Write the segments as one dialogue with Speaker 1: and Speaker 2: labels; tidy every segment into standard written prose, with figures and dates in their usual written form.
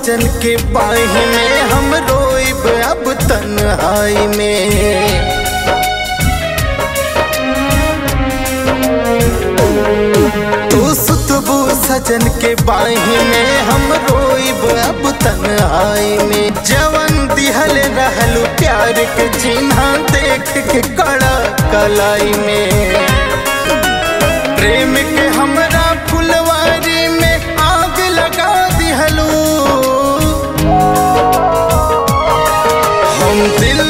Speaker 1: सजन के बाही में हम रोइब अब तन्हाई में। तू सुतबू सजन के बाही में हम रोइब अब तन्हाई में। जवन दिहल रहलू प्यार के चिन्हा देख के कड़ा कलाई में। प्रेम के हमरा फुलवारी में आग लगा दिहलू। हम दिल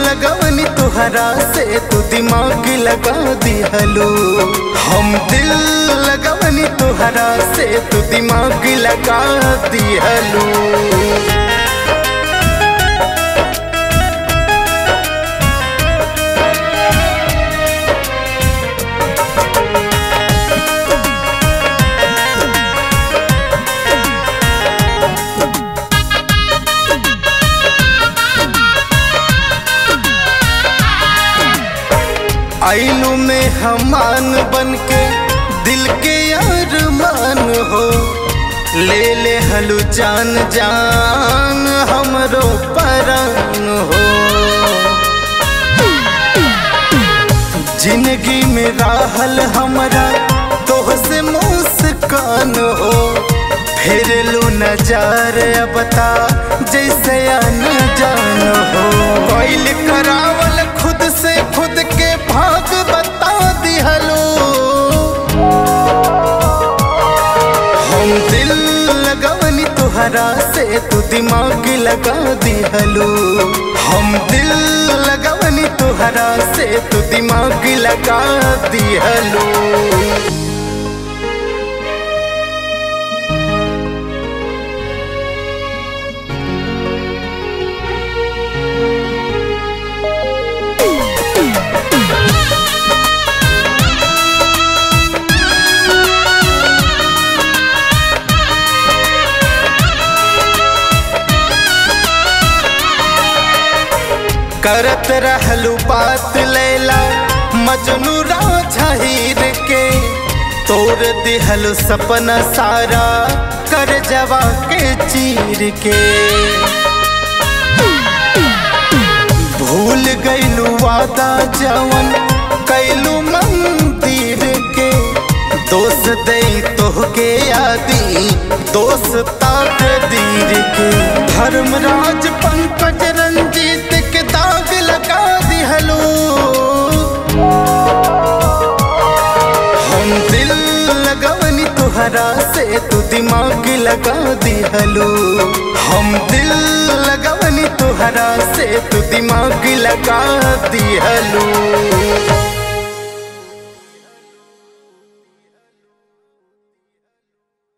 Speaker 1: लगवनी तुहरा से तू दिमाग लगा दिहलू। हम दिल लगवनी तुहरा से तू दिमाग लगा दिहलू। आइलू में हमान बन के दिल के अरमान हो। ले ले हलू जान जान हमरो परान हो। जिंदगी में राहल हमरा तोह से मुस्कान हो। फिर लू नजार बता जैसे न जान हो। कोइल करावल खुद से खुद के भाग बता दिहलो। हम दिल लगवनी तुहरा से तू दिमाग लगा दिहलो। हम दिल लगवनी तुहरा से तू दिमाग लगा दिहलो। करत रहलू बात लैला मजनू राझा हीर के। तोड़ दिहलू सपना सारा कर जवा के चीर के। भूल गईलू वादा जवन कैलू मंदिर के। दोस्त दे तोहके यादी दोस्त तकदीर के। धर्मराज पंकज रंजीत के दाग लगा दिहलो। हम दिल लगवनी तुहरा से तू दिमाग लगा दिहलो। हम दिल लगवनी तुहरा से तू दिमाग लगा दिहलो।